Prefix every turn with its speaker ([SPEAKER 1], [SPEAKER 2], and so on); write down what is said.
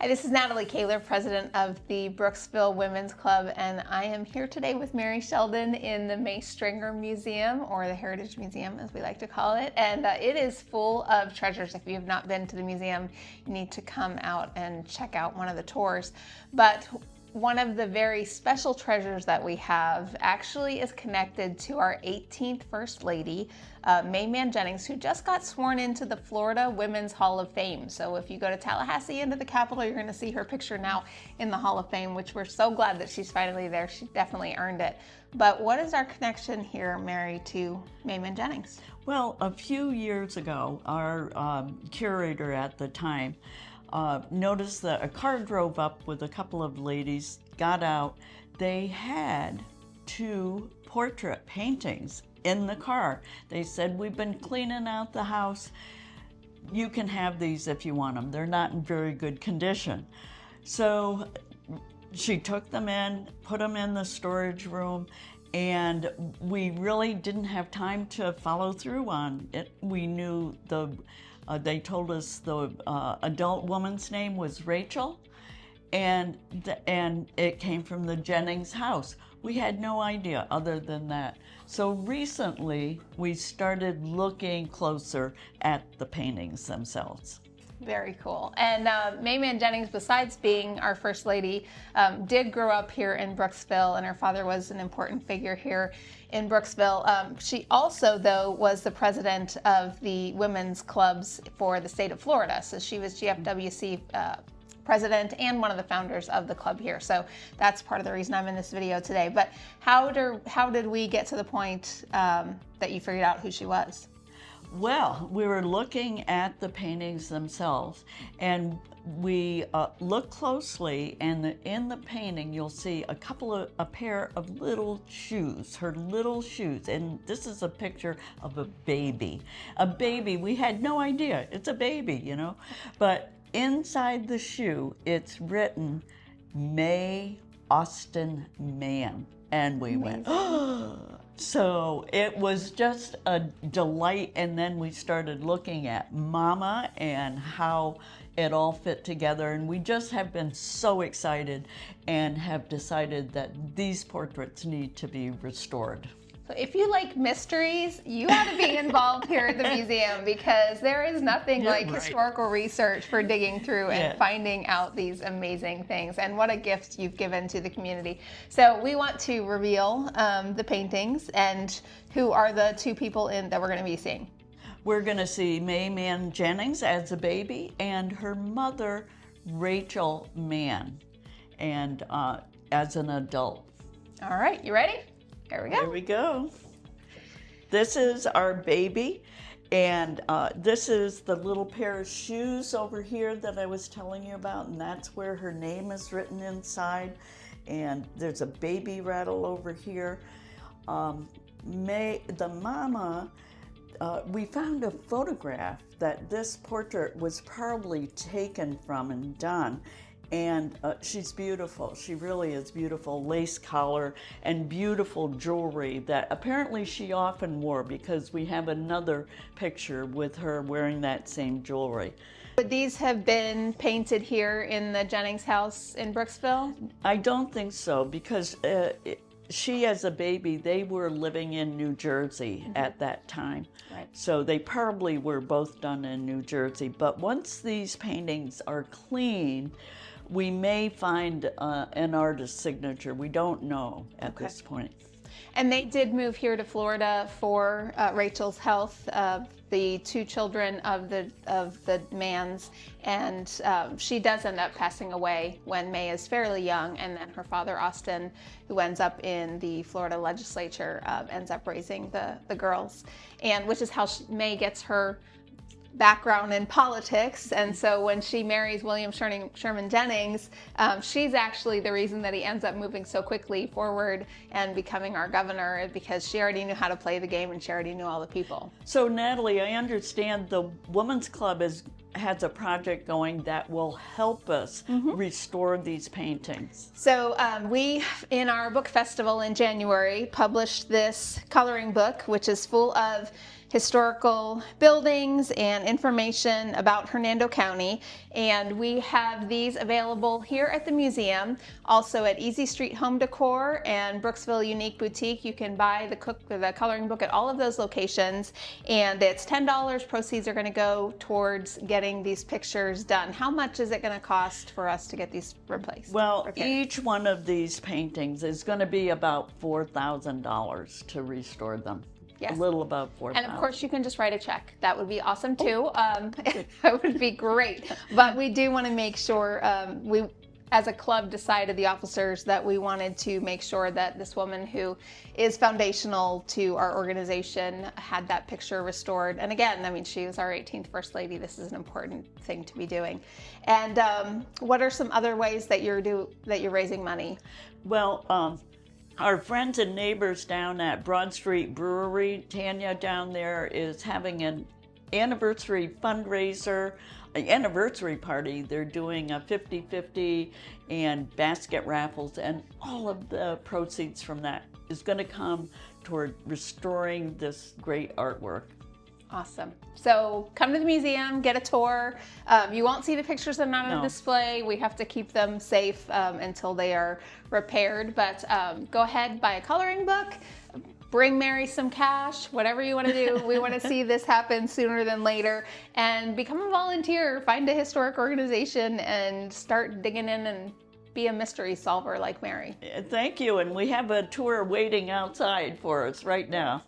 [SPEAKER 1] Hi, this is Natalie Kaler, president of the Brooksville Women's Club, and I am here today with Mary Sheldon in the May Stringer Museum, or the Heritage Museum as we like to call it. And it is full of treasures. If you have not been to the museum, you need to come out and check out one of the tours. But one of the very special treasures that we have actually is connected to our 18th First Lady, May Jennings, who just got sworn into the Florida Women's Hall of Fame. So if you go to Tallahassee into the Capitol, you're going to see her picture now in the Hall of Fame, which we're so glad that she's finally there. She definitely earned it. But what is our connection here, Mary, to May Jennings?
[SPEAKER 2] Well, a few years ago, our curator at the time noticed that a car drove up with a couple of ladies, got out. They had two portrait paintings in the car. They said, "We've been cleaning out the house. You can have these if you want them. They're not in very good condition." So she took them in, put them in the storage room, and we really didn't have time to follow through on it. We knew they told us the adult woman's name was Rachel, and it came from the Jennings house. We had no idea other than that. So recently, we started looking closer at the paintings themselves.
[SPEAKER 1] Very cool. And May Jennings, besides being our First Lady, did grow up here in Brooksville, and her father was an important figure here in Brooksville. She also, though, was the president of the women's clubs for the state of Florida. So she was GFWC president and one of the founders of the club here. So that's part of the reason I'm in this video today. But how did we get to the point that you figured out who she was?
[SPEAKER 2] Well, we were looking at the paintings themselves, and we look closely, and in the painting you'll see a pair of little shoes, her little shoes, and this is a picture of a baby. A baby, we had no idea, it's a baby, you know, but inside the shoe it's written, May Austin Mann, and we went, oh! So it was just a delight, and then we started looking at Mama and how it all fit together, and we just have been so excited and have decided that these portraits need to be restored.
[SPEAKER 1] So if you like mysteries, you ought to be involved here at the museum, because there is nothing like historical research for digging through and finding out these amazing things. And what a gift you've given to the community. So we want to reveal the paintings, and who are the two people that we're going to be seeing.
[SPEAKER 2] We're going to see May Jennings as a baby and her mother, Rachel Mann, and as an adult.
[SPEAKER 1] All right, you ready? Here we go.
[SPEAKER 2] Here we go. This is our baby, and this is the little pair of shoes over here that I was telling you about, and that's where her name is written inside. And there's a baby rattle over here. The mama, we found a photograph that this portrait was probably taken from and done. And she's beautiful. She really is beautiful. Lace collar and beautiful jewelry that apparently she often wore, because we have another picture with her wearing that same jewelry.
[SPEAKER 1] Would these have been painted here in the Jennings house in Brooksville?
[SPEAKER 2] I don't think so, because she, as a baby, they were living in New Jersey at that time. Right. So they probably were both done in New Jersey. But once these paintings are clean, we may find an artist's signature. We don't know at this point.
[SPEAKER 1] And they did move here to Florida for Rachel's health, the two children of the Manns, and she does end up passing away when May is fairly young, and then her father, Austin, who ends up in the Florida legislature, ends up raising the girls, and which is how May gets her background in politics. And so when she marries William Sherman Jennings, she's actually the reason that he ends up moving so quickly forward and becoming our governor, because she already knew how to play the game and she already knew all the people.
[SPEAKER 2] So Natalie, I understand the Women's Club has a project going that will help us restore these paintings.
[SPEAKER 1] So we, in our book festival in January, published this coloring book, which is full of historical buildings and information about Hernando County. And we have these available here at the museum, also at Easy Street Home Decor and Brooksville Unique Boutique. You can buy the coloring book at all of those locations, and it's $10. Proceeds are going to go towards getting these pictures done. How much is it going to cost for us to get these replaced?
[SPEAKER 2] Well,
[SPEAKER 1] repaired?
[SPEAKER 2] each one of these paintings is going to be about $4,000 to restore them.
[SPEAKER 1] Yes.
[SPEAKER 2] A little above $4,000.
[SPEAKER 1] And of course, you can just write a check. That would be awesome too. That would be great. But we do want to make sure we, as a club, decided, the officers, that we wanted to make sure that this woman, who is foundational to our organization, had that picture restored. And again, I mean, she was our 18th First Lady. This is an important thing to be doing. And what are some other ways that you're raising money?
[SPEAKER 2] Well, our friends and neighbors down at Broad Street Brewery, Tanya down there, is having an anniversary fundraiser, an anniversary party. They're doing a 50-50 and basket raffles, and all of the proceeds from that is going to come toward restoring this great artwork.
[SPEAKER 1] Awesome. So come to the museum, get a tour. You won't see the pictures that are not on display. We have to keep them safe until they are repaired. But go ahead, buy a coloring book, bring Mary some cash, whatever you want to do. We want to see this happen sooner than later. And become a volunteer, find a historic organization, and start digging in and be a mystery solver like Mary.
[SPEAKER 2] Thank you. And we have a tour waiting outside for us right now.